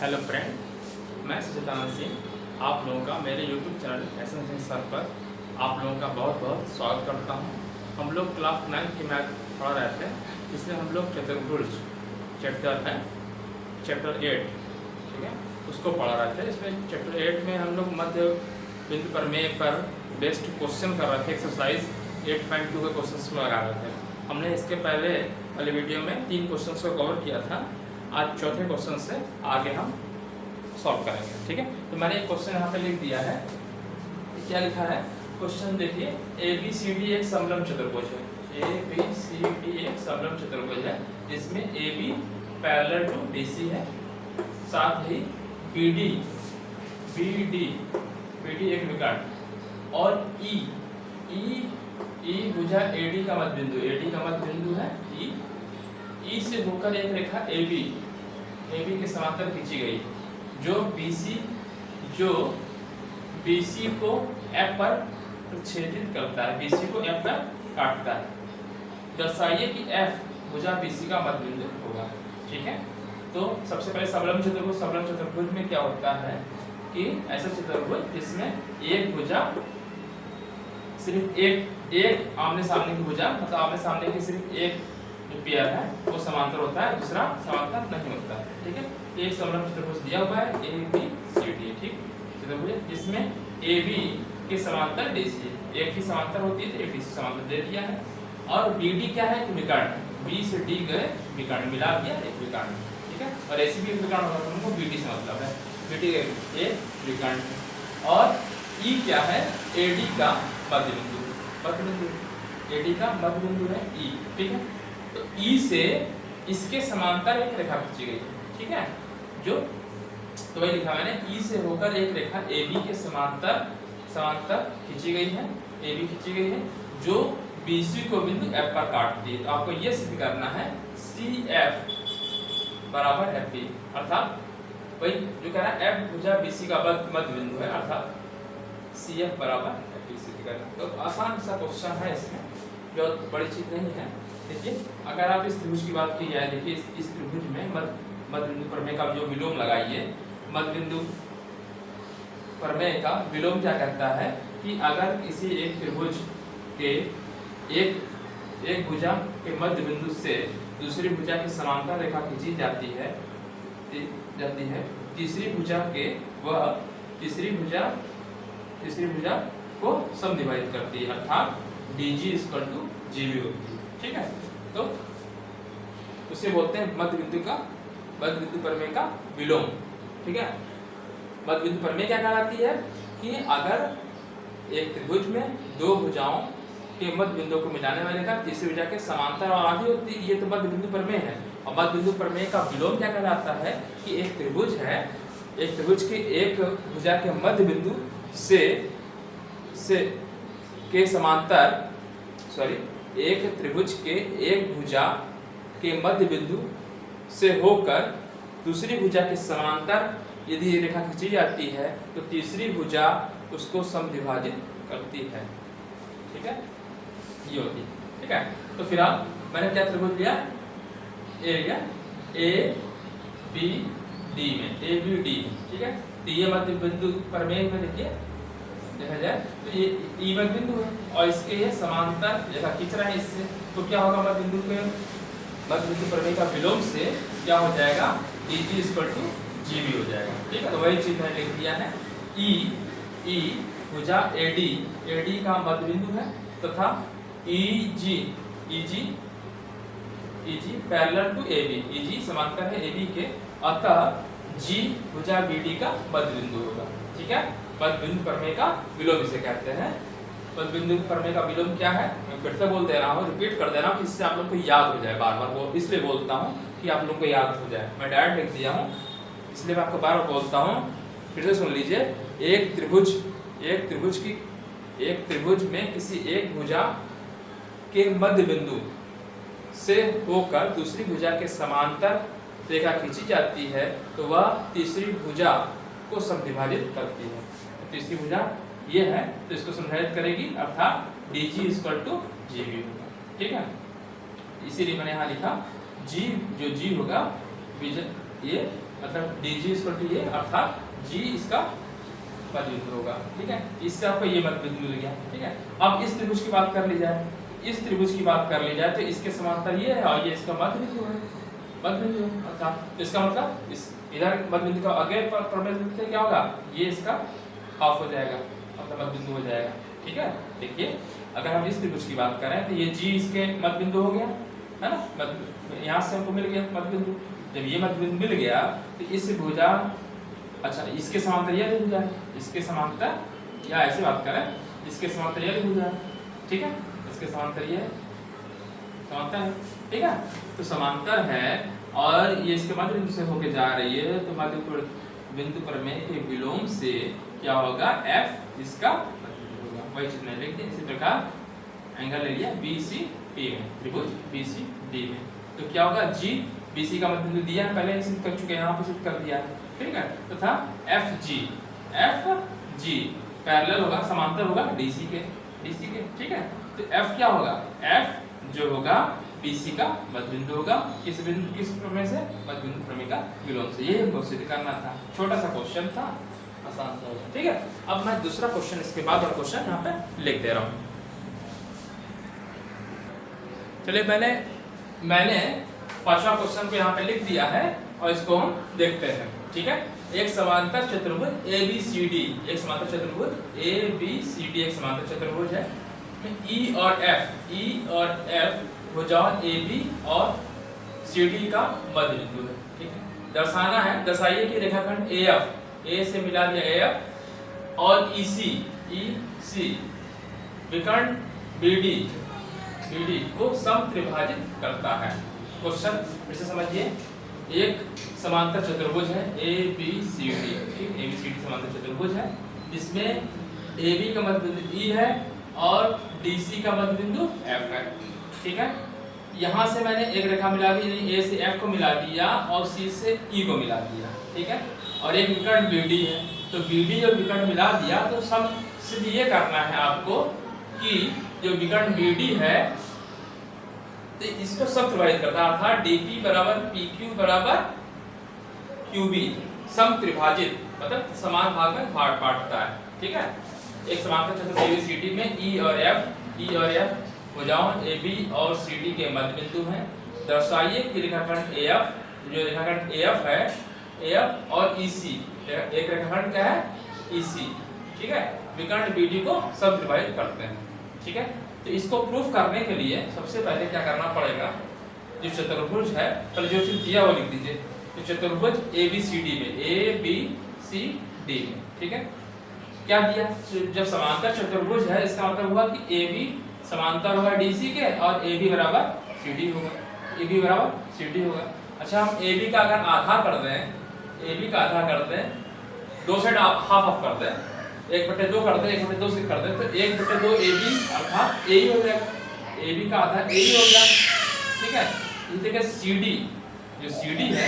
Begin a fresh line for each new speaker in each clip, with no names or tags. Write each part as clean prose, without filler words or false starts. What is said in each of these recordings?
Hello friend, मैं सचिदानंद सिंह आप लोगों का मेरे YouTube channel SN Singh sir पर आप लोगों का बहुत बहुत स्वागत करता हूं। हम लोग क्लास 9 की मैथ पढ़ रहे थे, इसमें हम लोग चतुर्भुज चैप्टर 8, ठीक है, उसको पढ़ रहे थे। इसमें चैप्टर 8 में हम लोग मध्य बिंदु प्रमेय पर बेस्ड क्वेश्चन कर रहे थे। एक्सरसाइज 8.2 के क्वेश्चन लगा रहे थे। हमने इसके पहले वाले वीडियो में 3 क्वेश्चन को कवर किया था। आज चौथे क्वेश्चन से आगे हम सॉल्व करेंगे, ठीक है। तो मैंने एक क्वेश्चन यहाँ पे लिख दिया है। क्या लिखा है क्वेश्चन देखिए, ABCD एक समलंब चतुर्भुज है। ABCD एक समलंब चतुर्भुज है जिसमें AB पैरेलल टू BC है, साथ ही BD एक विकर्ण और E भुजा AD का मध्य बिंदु है E से होकर एक रेखा AB के समांतर खींची गई जो BC को F पर छेदित करता है, BC को F पर काटता है। दर्शाइए कि F भुजा BC का मध्य बिंदु होगा, ठीक है। तो सबसे पहले समलंब चतुर्भुज में क्या होता है कि ऐसा चतुर्भुज जिसमें एक भुजा सिर्फ एक आमने सामने की भुजा, मतलब आमने सामने की सिर्फ एक जो पेयर है वो समांतर होता है, दूसरा समांतर नहीं होता है, ठीक है। एक समलंब चतुर्भुज दिया हुआ है ABCD, ठीक, चतुर्भुज जिसमें AB के समांतर DC, एक ही समांतर होती है तो एक DC समांतर दे दिया है। और BD क्या है कि विकर्ण, B से D गए विकर्ण मिला दिया एक विकर्ण, ठीक है। और ऐसे भी एक विकर्ण होगा तो उनको BD से मतलब है, BD एक विकर्ण। और E क्या है, AD का मध्य बिंदु, AD का मध्य बिंदु है E, ठीक है। तो E से इसके समांतर एक रेखा खींची गई, ठीक है। जो तो वही लिखा मैंने, E से होकर एक रेखा AB के समांतर खींची गई है, AB खींची गई है जो BC को बिंदु F पर काटती है। तो आपको ये सिद्ध करना है CF बराबर FB, अर्थात वही जो कह रहा है F भुजा BC का मध्य बिंदु है, अर्थात CF बराबर FB सिद्ध करना। तो आसान सा क्वेश्चन है, इसमें जो बड़ी चीज नहीं है। देखिए, अगर आप इस त्रिभुज की बात की जाए, देखिए इस त्रिभुज में मध्य बिंदु प्रमेय का जो विलोम लगाइए, मध्य बिंदु प्रमेय का विलोम क्या कहता है कि अगर किसी एक त्रिभुज के एक भुजा के मध्य बिंदु से दूसरी भुजा की समांतर रेखा खींची जाती है, तीसरी भुजा को समद्विभाजित करती है, अर्थात DG = GB होती है, ठीक है। तो उसे बोलते हैं मध्य बिंदु प्रमेय का विलोम, ठीक है। मध्य बिंदु प्रमेय क्या कहलाती है कि अगर एक त्रिभुज में दो भुजाओं के मध्य बिंदु को मिलाने वाली रेखा तीसरी भुजा के समांतर और आधी होती है, ये तो मध्य बिंदु प्रमेय है। और मध्य बिंदु प्रमेय का विलोम क्या कहलाता है कि एक त्रिभुज है, एक त्रिभुज के एक भुजा के मध्य बिंदु के समांतर, एक त्रिभुज के एक भुजा के मध्य बिंदु से होकर दूसरी भुजा के समांतर यदि ये रेखा खींची जाती है तो तीसरी भुजा उसको समद्विभाजित करती है, ठीक है, ये होती है, ठीक है। तो फिर मैंने क्या त्रिभुज लिया, ABD में ABD, ठीक है। तो ये मध्य बिंदु प्रमेय में देखिए देखा जाए तो ये E मध्य बिंदु है और इसके ये समांतर रेखा खींच रहा है इससे, तो क्या होगा मध्य बिंदु प्रमेय का विलोम से क्या हो जाएगा, DG = GB हो जाएगा, ठीक है। तो वही चीज मैंने लिख दिया है, E भुजा AD का मध्य बिंदु है तथा EG parallel to AB, EG समांतर है AB के, अतः G भुजा BD का मध्य बिंदु होगा, ठीक है। मध्य बिंदु प्रमेय का विलोम इसे कहते हैं। मध्य बिंदु प्रमेय का विलोम क्या है, मैं फिर से बोल दे रहा हूँ, रिपीट कर दे रहा हूँ कि इससे आप लोग को याद हो जाए बार बार, वो इसलिए बोलता हूँ कि आप लोग को याद हो जाए। मैं डायरेक्ट लिख दिया हूँ इसलिए मैं आपको बार बार बोलता हूँ, फिर से सुन लीजिए। एक त्रिभुज में किसी एक भुजा के मध्य बिंदु से होकर दूसरी भुजा के समांतर रेखा खींची जाती है तो वह तीसरी भुजा को समद्विभाजित करती है। तो तीसरी भुजा ये है तो इसको समद्विभाजित करेगी, अर्थात DG = GB होगा, ठीक है। इसीलिए मैंने यहाँ लिखा G, जो G होगा ये मतलब DG इक्वल टू ये, अर्थात G इसका मध्य बिंदु होगा। ठीक है, इससे आपको ये मध्य बिंदु मिल गया। ठीक है, अब इस त्रिभुज की बात कर ली जाए, इस त्रिभुज की बात कर ली जाए तो इसके समांतर ये है और ये इसका मध्य बिंदु है, मध्य बिंदु है। अर्थात तो इसका मतलब इस इधर मध्य बिंदु का आगे प्रमेय लिखते क्या होगा, ये इसका हाफ हो जाएगा, मतलब मध्य बिंदु हो जाएगा। ठीक है, देखिए अगर हम इस त्रिभुज की बात करें तो ये G इसके मध्य बिंदु हो गया है ना, यहाँ से हमको मिल गया मध्य बिंदु। जब ये मध्य बिंदु मिल गया तो इस भुजा, अच्छा इसके समांतर ये भुजा है, इसके समांतर, या ऐसे बात करें इसके समांतर ये भुजा है। ठीक है, इसके समांतर ये समांतर है। ठीक है, तो समांतर है और ये इसके मध्य बिंदु से होके जा रही है, तो मध्य बिंदु प्रमेय के विलोम से क्या होगा, F इसका होगा। वही चीज मैं लिख दी। इसी प्रकार एंगल ले लिया BCD में, त्रिभुज BCD में, तो क्या होगा, G BC का मध्य बिंदु दिया है, पहले सिद्ध कर चुके हैं, यहाँ पे सिद्ध कर दिया है। ठीक है, तो था FG पैरेलल होगा, समांतर होगा DC के। ठीक है, तो F क्या होगा, F जो होगा BC का मध्य बिंदु होगा, किस प्रमेय से, मध्य बिंदु प्रमेय का विलोम से। ये हमको सिद्ध करना था, छोटा सा क्वेश्चन था, आसान सा। ठीक है, अब मैं दूसरा क्वेश्चन इसके बाद वाला क्वेश्चन यहाँ पे लिख दे रहा हूँ। चलिए मैंने पांचवा क्वेश्चन को यहाँ पे लिख दिया है और इसको हम देखते हैं। ठीक है, एक समांतर चतुर्भुज ABCD, एक समांतर चतुर्भुज ABCD एक समांतर चतुर्भुज है। E और F भुजाओं AB और CD का मध्य बिंदु है। ठीक है, दर्शाना है, दर्शाइए कि रेखाखंड AF, A से मिला दिया AF और EC विकर्ण BD को समत्रिभाजित करता है। क्वेश्चन फिर से समझिए, एक समांतर चतुर्भुज है ABCD, ठीक, ABCD समांतर चतुर्भुज है, जिसमें AB का मध्य बिंदु E है और DC का मध्य बिंदु F है। ठीक है, यहाँ से मैंने एक रेखा मिला दी, यानी A से F को मिला दिया और C से E को मिला दिया। ठीक है, और एक विकर्ण BD है, तो BD और विकर्ण मिला दिया, तो सिर्फ ये करना है आपको कि जो विकर्ण BD है तो इसको समत्रिभाजित करता है, अर्थात DP बराबर PQ बराबर QB, समत्रिभाजित मतलब समान भाग में बांटता है। ठीक है, एक समांतर चतुर्भुज ABCD में E और F भुजाओं AB और CD के मध्य बिंदु हैं। दर्शाइए कि रेखाखंड AF, जो रेखाखंड AF है, AF और EC, एक रेखाखंड क्या है, EC। ठीक है, विकर्ण BD को समत्रिभाजित करते हैं। ठीक है, तो इसको प्रूफ करने के लिए सबसे पहले क्या करना पड़ेगा, जो चतुर्भुज है, पहले जो चीज दिया वो लिख दीजिए। तो चतुर्भुज ABCD में, ठीक है, क्या दिया, जब समांतर चतुर्भुज है इसका मतलब हुआ कि AB समांतर होगा DC के और AB बराबर CD होगा। अच्छा, हम AB का अगर आधा कर दें, दो साइड हाफ कर दें, 1/2 कर दें, 1/2 से कर दें, तो 1/2 AB अर्थात AE हो जाएगा, AB का आधा AE हो गया। ठीक है, इस जगह CD, जो CD है,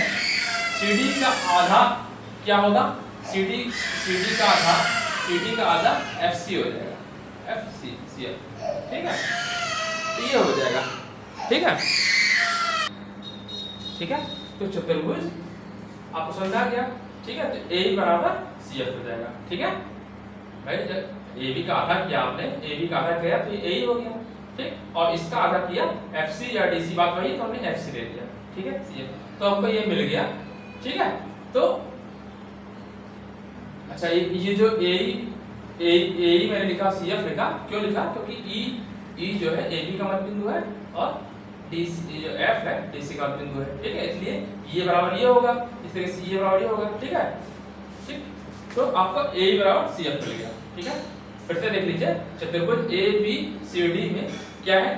CD का आधा क्या होगा, CD का आधा FC हो जाएगा, FCF। ठीक है, तो ये हो जाएगा। ठीक है, तो चतुर्भुज आपको समझ आ गया। ठीक है, तो AE बराबर CF हो जाएगा। ठीक है भाई, जब AB का आधा किया आपने, AB का आधा किया तो ये AE हो गया। ठीक, और इसका आधा किया FC या DC, बात वही, तो हमने FC ले लिया। ठीक है, CF, तो हमको ये मिल गया। ठीक है, तो अच्छा, ये जो AE मैंने लिखा, CF लिखा, क्यों लिखा, क्योंकि E जो है AB का मध्य बिंदु है और DC जो F है DC का मध्य बिंदु है। ठीक है, इसलिए ये बराबर ये होगा, इस तरह से ये बराबर ये होगा। ठीक है, ठीक, तो आपको AE बराबर CF मिल गया। ठीक है, फिर से देख लीजिए, चतुर्भुज ABCD में क्या है,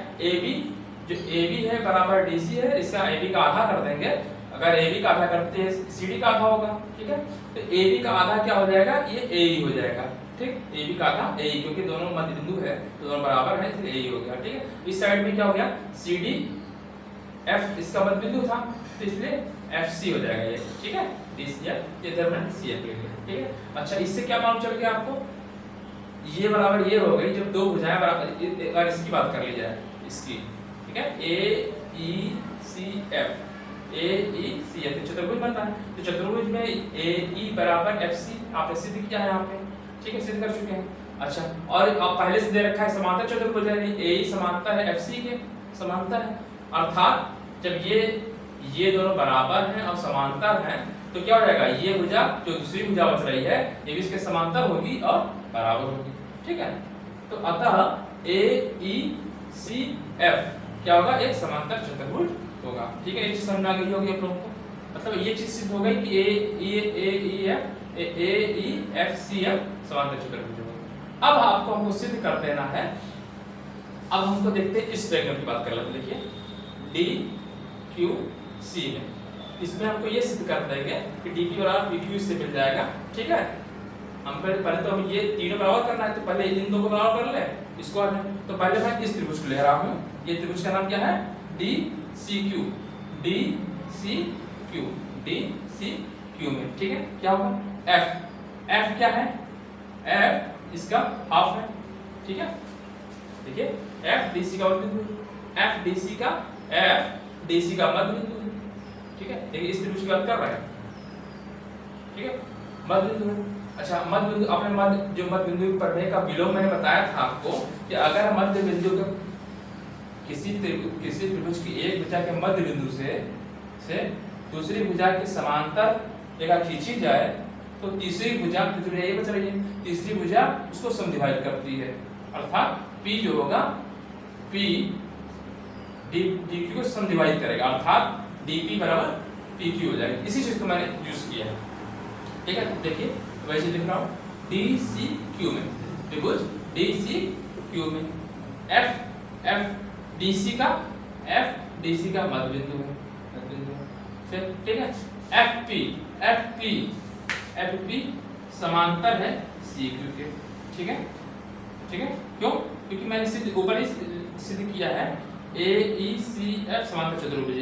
जो AB है बराबर DC है, इसका AB का आधा कर देंगे, अगर AB का आधा करते हैं CD का आधा होगा। ठीक है, तो AB का आधा क्या हो जाएगा, ये AE हो जाएगा। ठीक, AB का आधा AE, क्योंकि दोनों मध्य बिंदु है तो दोनों बराबर है, इसलिए AE हो गया। ठीक है, इस साइड में क्या हो गया, CD F इसका मध्य बिंदु था, तो इसलिए FC हो जाएगा ये। ठीक है, DCF, ये इधर मैंने CF ले लिया। ठीक है, अच्छा, इससे क्या मालूम चल गया आपको, ये बराबर ये हो गई, जब दो भुजाएं बराबर, अगर इसकी बात कर ली जाए, इसकी, ठीक है, AECF AECF चतुर्भुज बन रहा है। तो चतुर्भुज में AE बराबर FC आपने सिद्ध किया है यहाँ पे, ठीक है, सिद्ध कर चुके हैं। अच्छा, और अब पहले से दे रखा है समांतर चतुर्भुज है, AE समांतर है FC के समांतर है, अर्थात जब ये दोनों बराबर हैं और समांतर हैं तो क्या हो जाएगा, ये भुजा जो दूसरी भुजा बच रही है ये भी इसके समांतर होगी और बराबर होगी, ठीक है। तो अतः AECF क्या होगा, एक समांतर चतुर्भुज होगा, ठीक है। ये चीज समझ में आ गई होगी आप लोगों को, मतलब ये चीज सिद्ध हो गई कि AEFCF समांतर चतुर्भुज होगा। अब आपको हमको सिद्ध कर देना है, अब हमको देखते हैं इस ट्रायंगल की बात कर लेते हैं। देखिए DQC में इसमें हमको ये सिद्ध कर देंगे कि DQ बराबर PQ से मिल जाएगा, ठीक है। हम पहले तो हम ये तीनों बराबर करना है, तो पहले इन दो को बराबर कर ले, इसको आ जाए। तो पहले मैं इस त्रिभुज को ले रहा हूँ, ये त्रिभुज का नाम क्या है, DCQ में, ठीक है। क्या होगा F क्या है, F इसका हाफ है, ठीक है। देखिए FDC का मध्य बिंदु, FDC का मध्य बिंदु है, ठीक है। देखिए इस त्रिभुज की बात कर रहे हैं, ठीक है, मध्य बिंदु है। अच्छा, मध्य बिंदु आपने मध्य बिंदु पर का विलोम मैंने बताया था आपको कि अगर मध्य बिंदु का किसी त्रिभुज की एक भुजा के मध्य बिंदु से दूसरी भुजा के समांतर रेखा खींची जाए तो तीसरी भुजा ये बच रही है, तीसरी भुजा उसको समद्विभाजित करती है, अर्थात P जो होगा P DQ को समद्विभाजित करेगा, अर्थात DP बराबर PQ हो जाएगा। इसी चीज को मैंने यूज किया है, ठीक है। देखिए वैसे लिख रहा हूँ DCQ में, त्रिभुज DCQ में FDC का मध्य बिंदु है, फिर ठीक है। FP समांतर है CQ के, ठीक है, ठीक है। क्यों, क्योंकि मैंने ऊपर ही सिद्ध किया है AECF समांतर चतुर्भुज,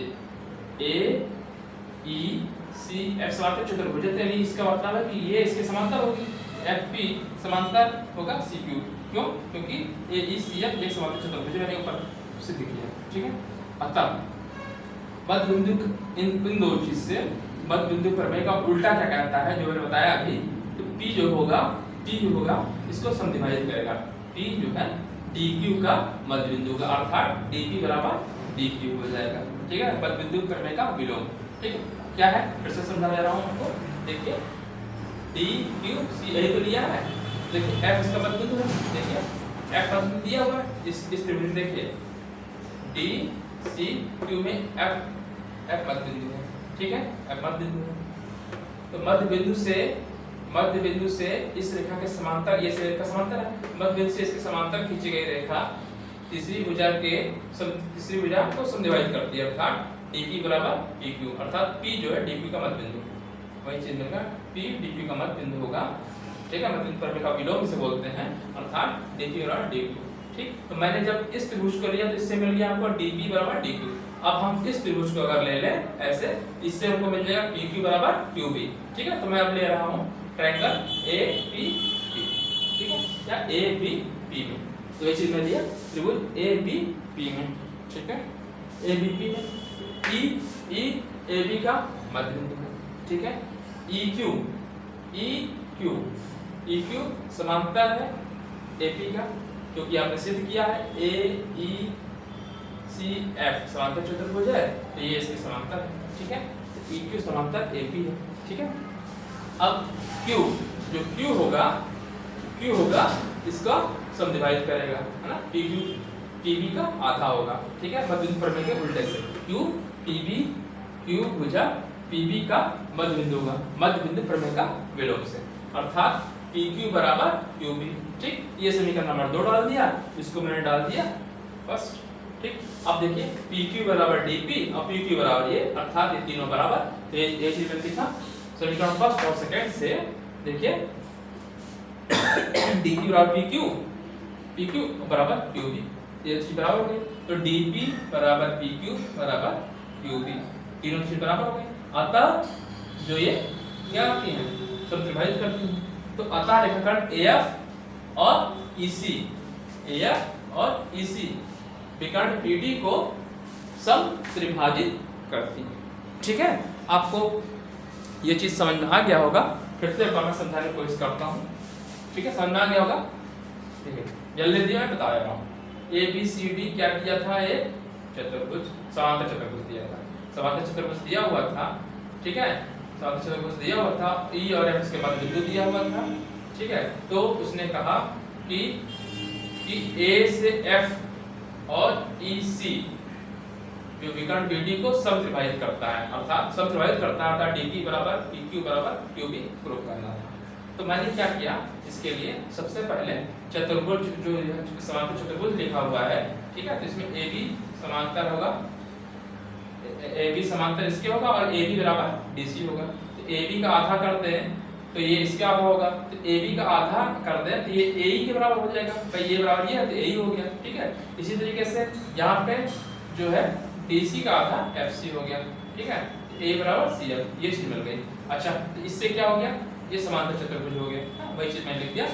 AECF समांतर चतुर्भुज, यानी इसका मतलब है कि ये इसके समांतर होगी, FP समांतर होगा CQ, क्यों, क्योंकि AECF एक समांतर चतुर्भुज मैंने ऊपर सिद्ध किया, ठीक है। अतः मध्य बिंदु इन दो चीज से मध्य बिंदु प्रमेय का उल्टा क्या कहता है, जो मैंने बताया अभी, तो P जो होगा इसको समद्विभाजित करेगा, P जो है DQ का मध्य बिंदु का, अर्थात DP बराबर DQ हो जाएगा, ठीक है। मध्य बिंदु प्रमेय का विलोम, ठीक है। क्या है, फिर से समझा रहा हूं आपको। देखिए DQC यही तो लिया है, देखिए F इसका मध्य बिंदु है, देखिए F मध्य बिंदु दिया हुआ है इस त्रिभुज में, देखिए DCQ में F मध्य बिंदु है, ठीक है, F मध्य बिंदु है। तो मध्य बिंदु से इस रेखा के समांतर, ये रेखा समांतर है, मध्य बिंदु से इसके समांतर खींची गई रेखा तीसरी भुजा को समद्विभाजित करती है, अर्थात DP बराबर PQ, अर्थात P जो है DQ का मध्य बिंदु, वही चीज मिलेगा, P DQ का मध्य बिंदु होगा, ठीक है। मध्य बिंदु प्रमेय का विलोम इसे बोलते हैं, अर्थात DP बराबर DQ, ठीक। तो मैंने जब इस त्रिभुज को लिया तो इससे मिल गया हमको DP बराबर DQ। अब हम इस त्रिभुज को अगर ले लें ऐसे, इससे हमको मिल जाएगा PQ बराबर QB, ठीक है। तो मैं अब ले रहा हूँ ट्रायंगल APP, ठीक है, या ABP में, तो ये चीज मैं लिया त्रिभुज ABP में, ठीक है, ABP में AB का मध्य बिंदु है, ठीक है। EQ समांतर है AP का, क्योंकि आपने सिद्ध किया है AECF समांतर चतुर्भुज है, तो ये इसके समांतर है, ठीक है। EQ समांतर AP है, ठीक है। अब Q होगा इसका समद्विभाजित करेगा, है ना, PB का आधा होगा, ठीक है, मध्य बिंदु प्रमेय के उल्टे से Q भुजा PB का मध्य बिंदु होगा, मध्य बिंदु प्रमेय का विलोम से, अर्थात PQ बराबर QB, ठीक। ये समीकरण नंबर 2 डाल दिया, इसको मैंने डाल दिया फर्स्ट, ठीक। अब देखिए PQ बराबर DP और PQ बराबर ये, अर्थात ये तीनों बराबर, तो ये चीज मैंने लिखा समीकरण फर्स्ट और सेकंड से। देखिए DQ बराबर PQ बराबर QB, ये चीज बराबर हो गई, तो DP बराबर PQ बराबर QB, तीनों चीज बराबर हो गई। अतः जो ये क्या आती है, समद्विभाजित करती है, तो अतः रेखाखंड AF और EC विकर्ण PD को समद्विभाजित करती है, ठीक है, आपको ये चीज़ समझ में आ गया होगा। फिर से एक बार मैं समझाने की कोशिश करता हूँ। ठीक है, समझ में आ गया होगा। ठीक है, जल्दी दिया मैं बता रहा हूँ। ABCD क्या किया था, एक चतुर्भुज, समांतर चतुर्भुज दिया था, समांतर चतुर्भुज दिया हुआ था। ठीक है, समांतर चतुर्भुज दिया हुआ था, E और F के बाद बिंदु दिया हुआ था। ठीक है, तो उसने कहा कि A से F और EC जो विकर्ण BD को समत्रिभाजित करता है, अर्थात समत्रिभाजित करता है, अर्थात DP बराबर PQ बराबर QB प्रूव करना था। तो मैंने क्या किया, इसके लिए सबसे पहले चतुर्भुज जो समांतर चतुर्भुज लिखा हुआ है, ठीक है, तो इसमें AB समांतर होगा, AB समांतर इसके होगा और AB बराबर DC होगा। तो AB का आधा करते हैं तो ये इसके आधा होगा, तो AB का आधा कर दें तो ये AE के बराबर हो जाएगा, भाई ये बराबर ये है तो AE हो गया। ठीक है, इसी तरीके से यहाँ पे जो है DC का आधा FC हो गया। ठीक है, A बराबर CF, ये चीज मिल गई। अच्छा, तो इससे क्या हो गया, ये समांतर चतुर्भुज हो गया। वही चीज मैंने लिख दिया,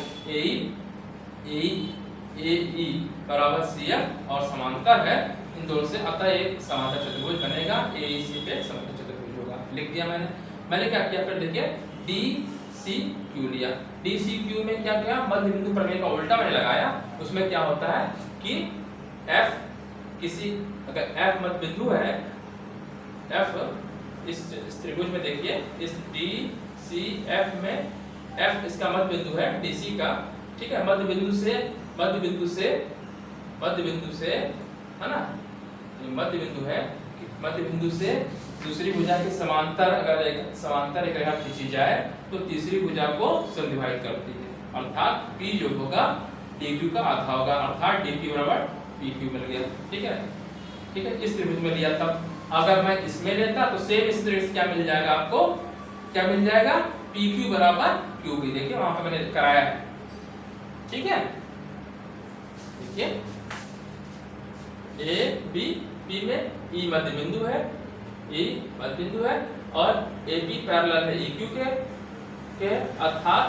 AE बराबर CF और समांतर है इन दोनों से, अतः एक समांतर चतुर्भुज बनेगा, AEC पे समांतर चतुर्भुज होगा। लिख दिया मैंने क्या किया, फिर देखिए DCQ लिया। DCQ में क्या किया, मध्य बिंदु प्रमेय का उल्टा मैंने लगाया। उसमें क्या होता है कि F किसी, अगर F मध्य बिंदु है, F इस त्रिभुज में देखिए, इस DCF में F इसका मध्य बिंदु है DC का। ठीक है, मध्य बिंदु से है ना, मध्य बिंदु है, मध्य बिंदु से दूसरी भुजा के समांतर अगर एक रेखा खींची जाए तो तीसरी भुजा को समद्विभाजित करती है, अर्थात P जो होगा DQ का आधा होगा, अर्थात DP बराबर PQ मिल गया। ठीक है, इस त्रिभुज में लिया। तब अगर मैं इसमें लेता तो सेम इस तरीके से क्या मिल जाएगा, आपको क्या मिल जाएगा, PQ बराबर QB। देखिए वहां पर मैंने कराया है। ठीक है, देखिए ABP में E मध्य बिंदु है, E मध्य बिंदु है और AP पैरेलल है EQ के अर्थात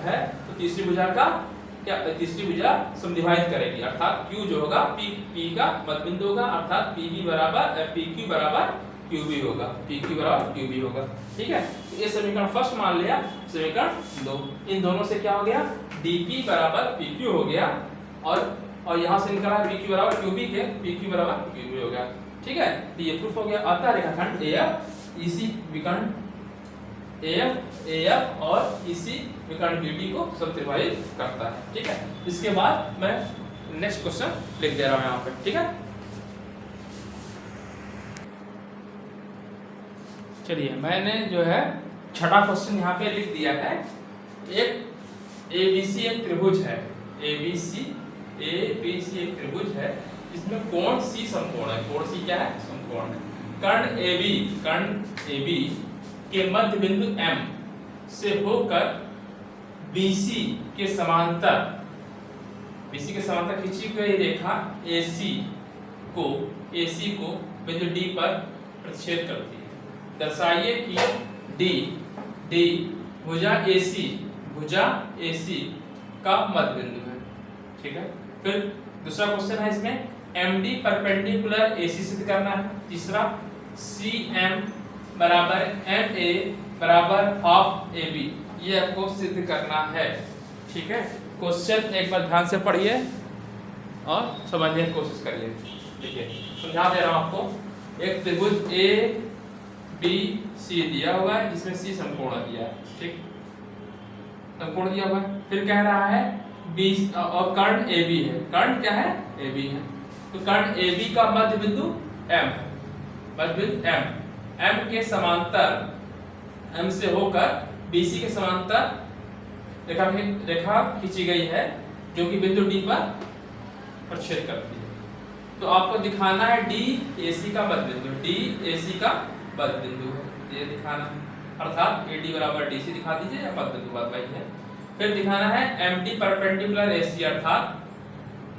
है, तो तीसरी भुजा का क्या, तीसरी भुजा समद्विभाजित करेगी, अर्थात Q जो होगा P का मध्य बिंदु होगा, अर्थात PQ बराबर QB होगा, PQ बराबर QB होगा। ठीक है, तो ये समीकरण फर्स्ट मान लिया। समीकरण 2, इन दोनों से क्या हो गया, DP बराबर PQ हो गया और यहाँ से निकला PQ बराबर QB के, PQ बराबर QB हो गया। ठीक है, तो ये प्रूफ हो गया। अतः रेखाखंड AF विकर्ण AF और EC विकर्ण BD को समत्रिभाजित करता है। ठीक है, इसके बाद मैं नेक्स्ट क्वेश्चन लिख दे रहा हूँ यहाँ पे। ठीक है, चलिए मैंने जो है छठा क्वेश्चन यहाँ पे लिख दिया है। एक ABC एक त्रिभुज है, ABC एक त्रिभुज है, इसमें कोण C समकोण है। कोण C क्या है, समकोण है। कर्ण AB के मध्य बिंदु M से होकर BC के समांतर खींची गई रेखा AC को बिंदु D पर प्रतिच्छेद करती है। दर्शाइए कि D भुजा AC का मध्य बिंदु है। ठीक है, फिर दूसरा क्वेश्चन है, इसमें MD परपेंडिकुलर AC सिद्ध करना है। तीसरा CM बराबर MA बराबर हाफ AB, ये आपको सिद्ध करना है। ठीक है, क्वेश्चन एक बार ध्यान से पढ़िए और समझने की कोशिश करिए। देखिए समझा दे रहा हूं आपको। एक त्रिभुज ABC दिया हुआ है जिसमें C समकोण दिया है। ठीक, समकोण दिया हुआ है। फिर कह रहा है और कर्ण AB है। कर्ण क्या है, AB है। तो कर्ण AB का मध्य बिंदु M, M के समांतर, M से होकर BC के समांतर रेखा खींची गई है जो कि बिंदु D पर प्रतिच्छेद करती है। तो आपको दिखाना है DAC का मध्य बिंदु, DAC का मध्य बिंदु है, ये दिखाना, अर्थात AD बराबर DC दिखा दीजिए या मध्य बिंदु बात वही है। फिर दिखाना है MD परपेंडिकुलर AC, अर्थात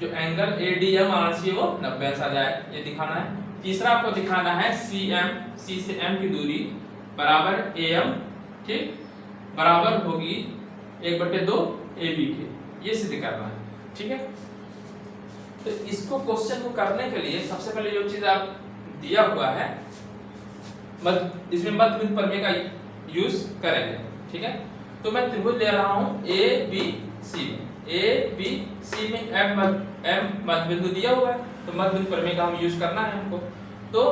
जो एंगल ADM आना चाहिए वो 90 अंश आ जाए, ये दिखाना है। तीसरा आपको दिखाना है C से M की दूरी बराबर AM, ठीक, बराबर होगी 1/2 AB के, ये सिद्ध करना है। ठीक है, तो इसको क्वेश्चन को करने के लिए सबसे पहले जो चीज आप दिया हुआ है इसमें मध्य बिंदु प्रमेय का यूज करेंगे। ठीक है, तो मैं त्रिभुज ले रहा हूं ए बी सी में, ए बी सी में एम मध्य बिंदु दिया हुआ है, तो मध्य बिंदु प्रमेय का हम यूज करना है हमको। तो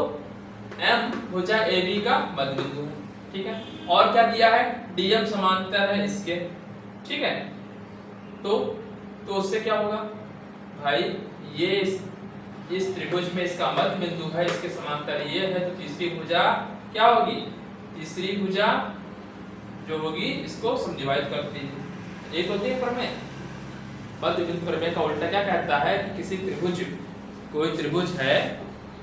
एम भुजा ए बी का मध्य बिंदु है। ठीक है, और क्या दिया है, डीएम समांतर है इसके। ठीक है, तो उससे क्या होगा भाई, ये इस त्रिभुज में इसका मध्य बिंदु है, इसके समांतर ये है, तो तीसरी भुजा क्या होगी, तीसरी भुजा जो होगी इसको समद्विभाजित करती है। एक होती है प्रमेय, मध्य बिंदु प्रमेय का उल्टा क्या कहता है कि किसी त्रिभुज, कोई त्रिभुज है,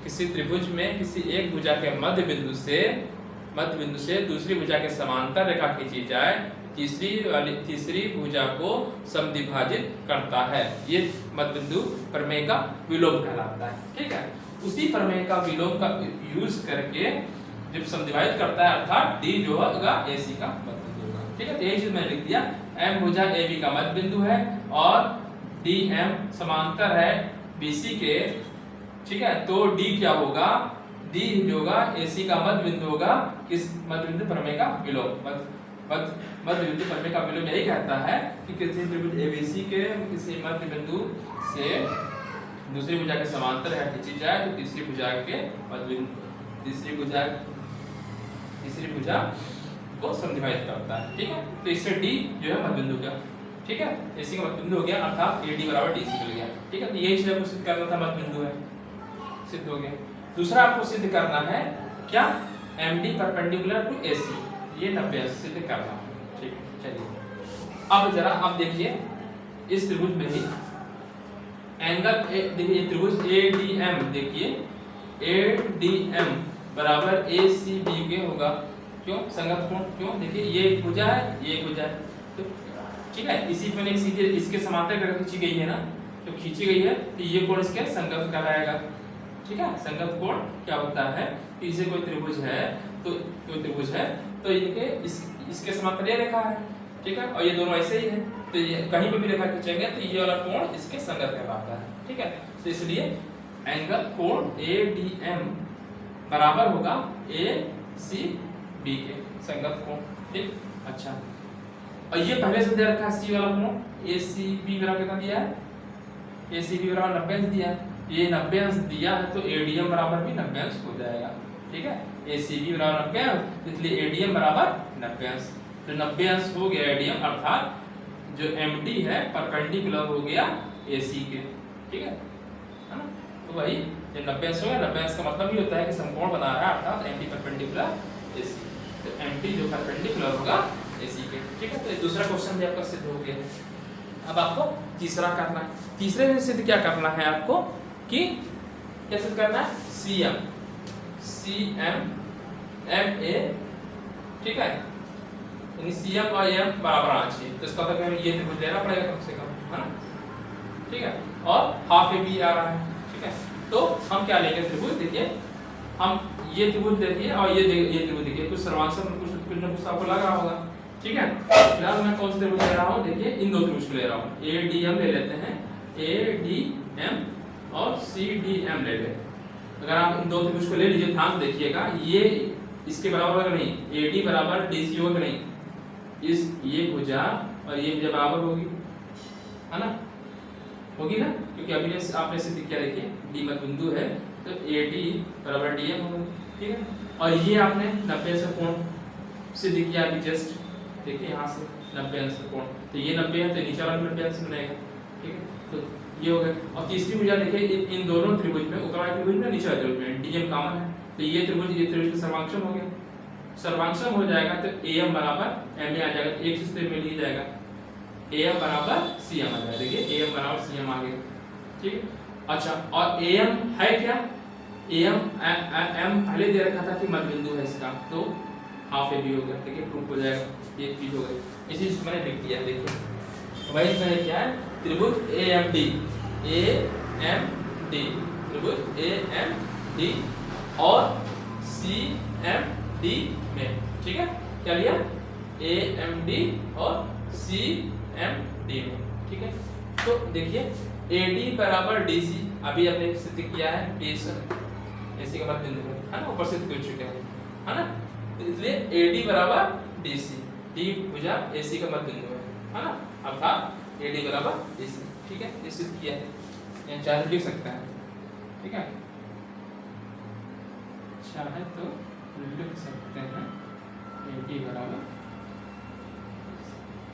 किसी त्रिभुज में किसी एक भुजा के मध्य बिंदु से दूसरी भुजा के समांतर रेखा खींची जाए, तीसरी भुजा को समद्विभाजित करता है। ये मध्य बिंदु प्रमेय का विलोम कहलाता है। ठीक है, उसी प्रमेय का विलोम का यूज करके जब समद्विभाजित करता है, अर्थात डी जो होगा AC का मध्य बिंदु होगा। ठीक है, तो यही चीज मैंने लिख दिया, M भुजा AB का मध्य बिंदु है और DM समांतर है BC के। ठीक है, तो D क्या होगा, D जो होगा AC का मध्य बिंदु होगा, किस मध्य बिंदु प्रमेय का विलोम। मध्य बिंदु प्रमेय का विलोम यही कहता है कि किसी त्रिभुज ABC के किसी मध्य बिंदु से दूसरी भुजा के समांतर रेखा खींची जाए, तो तीसरी भुजा के मध्य बिंदु तीसरी भुजा को समद्विभाजित करता है। ठीक है, तो इससे D जो है मध्य बिंदु का, ठीक है, AC का मध्य बिंदु हो गया, अर्थात AD बराबर DC मिल गया। ठीक है, तो यही चीज आपको सिद्ध करना था, मध्य बिंदु है, सिद्ध हो गया। दूसरा आपको सिद्ध करना है क्या, MD परपेंडिकुलर टू AC, ये 90 सिद्ध करना है। ठीक है, चलिए अब जरा आप देखिए इस त्रिभुज में ही एंगल देखिए, ये त्रिभुज ADM, देखिए ADM बराबर ACB के होगा। क्यों, संगत कोण, क्यों, देखिए ये एक भुजा है, ये एक भुजा है, तो ठीक है, इसी पर एक सीधे इसके समांतर रेखा खींची गई है ना, तो खींची गई है, तो ये कोण इसके संगत कहलाएगा। ठीक है, संगत कोण क्या होता है, इसे कोई त्रिभुज है, तो इनके इसके समांतर ये रेखा है। ठीक है, और ये दोनों ऐसे ही है, तो ये कहीं पे भी रेखा खींचेंगे तो ये वाला कोण इसके संगत कहलाता है। ठीक है, तो इसलिए एंगल कोण ADM बराबर होगा ACB के संगत कोण। ठीक, अच्छा, और ये पहले से दे रखा है C वाला कोण, ACB बराबर कितना दिया है, ACB बराबर 90 अंश दिया है, ये 90 अंश दिया है, तो ADM बराबर भी 90 अंश हो जाएगा। ठीक है, ACB बराबर 90 अंश, इसलिए ADM बराबर 90 अंश, तो 90 अंश हो गया ADM, अर्थात जो MD है परपेंडिकुलर हो गया AC के। ठीक है ना, तो वही ये 90 अंश हो गया, 90 अंश का मतलब ये होता है कि समकोण बना रहा है, अर्थात MD परपेंडिकुलर AC, तो MD जो परपेंडिकुलर होगा AC के। ठीक है, तो दूसरा क्वेश्चन भी आपका सिद्ध हो गया। अब आपको तीसरा करना है, तीसरे में सिद्ध क्या करना है आपको, कि क्या सिद्ध करना है, CM MA, ठीक है, यानी CM और M बराबर आना चाहिए, तो इसका मतलब हमें ये त्रिभुज लेना पड़ेगा कम से कम, है ना। ठीक है, और हाफ AB आ रहा है। ठीक है, तो हम क्या लेंगे त्रिभुज, देखिए हम ये त्रिभुज देखिए और ये त्रिभुज देखिए, कुछ सर्वांशक कुछ न कुछ आपको लग रहा होगा। ठीक है, फिलहाल मैं कौन सा त्रिभुज ले रहा हूँ, देखिए इन दो त्रिभुज को ले रहा हूँ, ADM ले लेते हैं, ADM और CDM ले लेते हैं। अगर आप इन दो त्रिभुज को ले लीजिए, ध्यान से देखिएगा, ये इसके बराबर होगा नहीं, AD बराबर DC होगा नहीं, इस ये भुजा और ये भुजा बराबर होगी, है ना, होगी ना, क्योंकि अभी आपने सिद्ध किया, देखिए D मध्य बिंदु है, तो AD बराबर DM होगा। ठीक है, और ये आपने 90 अंश कोण सिद्ध किया अभी जस्ट, देखिए यहाँ से 90 अंश कोण, तो ये 90 है, तो नीचे वाला 90 अंश बनेगा। ठीक है, तो ये हो गया। और तीसरी भुजा देखिए, इन दोनों त्रिभुज में, ऊपर वाले त्रिभुज में, नीचे वाले त्रिभुज में DM कॉमन है, तो ये त्रिभुज का सर्वांशम हो गया, सर्वांशम हो जाएगा, तो AM बराबर MA आ जाएगा, एक सूत्र में लिया जाएगा, AM बराबर CM आ जाएगा। देखिए AM बराबर CM आ गया। ठीक, अच्छा, और AM है क्या, M पहले दे रखा था कि मध्य बिंदु है इसका, तो हाफ AB हो गया। देखिए प्रूफ हो जाएगा, ये चीज हो गई, इसी चीज मैंने लिख दिया। देखिए वही मैंने क्या है, त्रिभुज AMD त्रिभुज AMD और CMD में, ठीक है, क्या लिया, AMD और CMD में। ठीक है, तो देखिए AD बराबर DC, अभी आपने सिद्ध किया है, AC का मध्य बिंदु है ना, ऊपर सिद्ध कर चुके हैं, है ना, AD बराबर DC, D भुजा AC का मध्य बिंदु है ना, अर्थात AD बराबर DC। ठीक है, ये सिद्ध किया है, यहाँ चाहे लिख सकते हैं। ठीक है, चाहे तो लिख सकते हैं AD बराबर,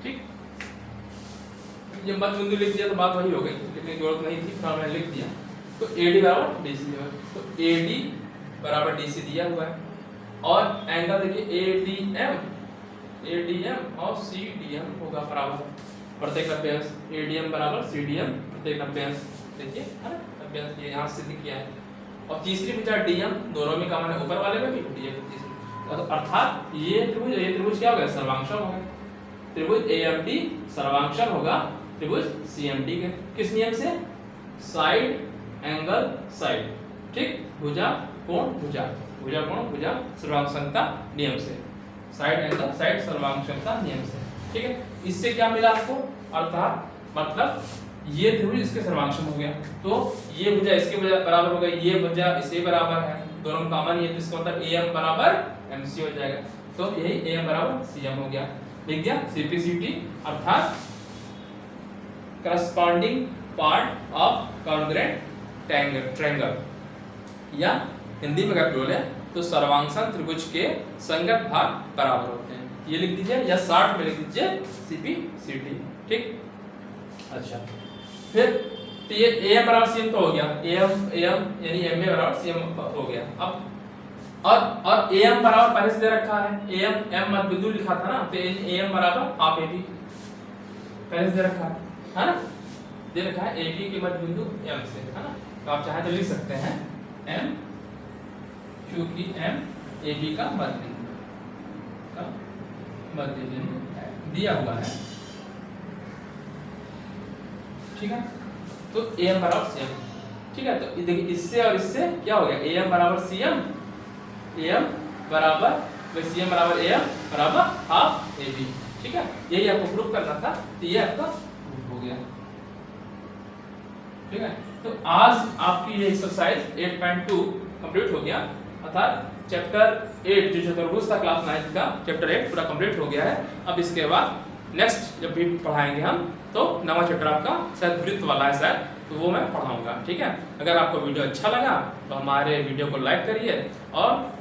ठीक, ये मध्य बिंदु लिख दिया तो बात वही हो गई, लिखने की जरूरत नहीं थी, मैंने लिख दिया। तो AD बराबर DC है, तो AD बराबर DC दिया हुआ है, और एंगल देखिए ADM और CDM होगा बराबर प्रत्येक अभ्यांश, ADM बराबर CDM प्रत्येक अभ्यांश, देखिए है ना, अभ्यांश ये यहाँ सिद्ध किया है। और तीसरी भुजा DM, दोनों में कॉमन है, ऊपर वाले में भी DM तीसरी, अर्थात ये त्रिभुज क्या हो गया, सर्वांशर हो गया। त्रिभुज AMD सर्वांशर होगा त्रिभुज CMD के, किस नियम से, साइड एंगल साइड, ठीक, भुजा कोण भुजा, भुजा कोण भुजा सर्वांशता नियम से, साइड एंगल साइड सर्वांशता नियम से। ठीक है, इससे क्या मिला आपको, अर्थात मतलब ये त्रिभुज इसके सर्वांश में हो गया, तो ये भुजा इसके भुजा बराबर हो गई, ये भुजा इसके बराबर है, दोनों में कॉमन है, तो इसका मतलब AM बराबर MC हो जाएगा, तो यही AM बराबर CM हो गया। लिख दिया CPCT, अर्थात corresponding part of congruent triangle, या हिंदी में अगर बोले तो सर्वांशन त्रिभुज के संगत भाग बराबर होते हैं, ये लिख दीजिए, या शॉर्ट में लिख दीजिए CPCT। ठीक, अच्छा, फिर तो ये AM बराबर CM तो हो गया, AM यानी MA बराबर CM हो गया। अब और AM बराबर पहले से दे रखा है, M मध्य बिंदु लिखा था ना, तो AM बराबर हाफ AB पहले से दे रखा है ना, दे रखा है AB के मध्य बिंदु M से, है ना, तो आप चाहे तो लिख सकते हैं M, क्योंकि M AB का मध्य बिंदु दिया हुआ है। ठीक है, तो AM बराबर CM। ठीक है, तो देखिए इससे और इससे क्या हो गया, AM बराबर CM, AM बराबर CM बराबर AM बराबर हाफ AB। ठीक है, यही आपको प्रूफ करना था, तो ये आपका प्रूफ हो गया। ठीक है, तो आज आपकी ये एक्सरसाइज 8.2 कंप्लीट हो गया, अर्थात चैप्टर 8 जो चतुर्भुज था क्लास 9 का, चैप्टर 8 पूरा कंप्लीट हो गया है। अब इसके बाद नेक्स्ट जब भी पढ़ाएंगे हम, तो नवा चैप्टर आपका शायद वृत्त वाला है शायद, तो वो मैं पढ़ाऊंगा। ठीक है, अगर आपको वीडियो अच्छा लगा तो हमारे वीडियो को लाइक करिए और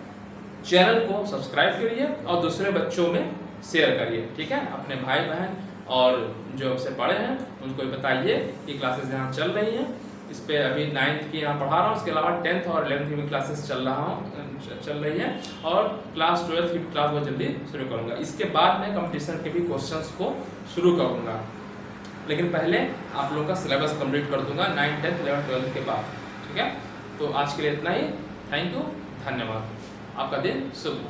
चैनल को सब्सक्राइब करिए और दूसरे बच्चों में शेयर करिए। ठीक है, अपने भाई बहन और जो आपसे पढ़े हैं उनको बताइए कि क्लासेस यहाँ चल रही हैं। इस पे अभी 9th की यहाँ पढ़ा रहा हूँ, इसके अलावा 10th और 11th की भी क्लासेस चल रही हैं, और क्लास 12th की भी क्लास बहुत जल्दी शुरू करूँगा। इसके बाद मैं कंपटीशन के भी क्वेश्चंस को शुरू करूँगा, लेकिन पहले आप लोगों का सिलेबस कंप्लीट कर दूंगा 9th 10th 11th 12th के बाद। ठीक है, तो आज के लिए इतना ही, थैंक यू, धन्यवाद, आपका दिन शुभ हो।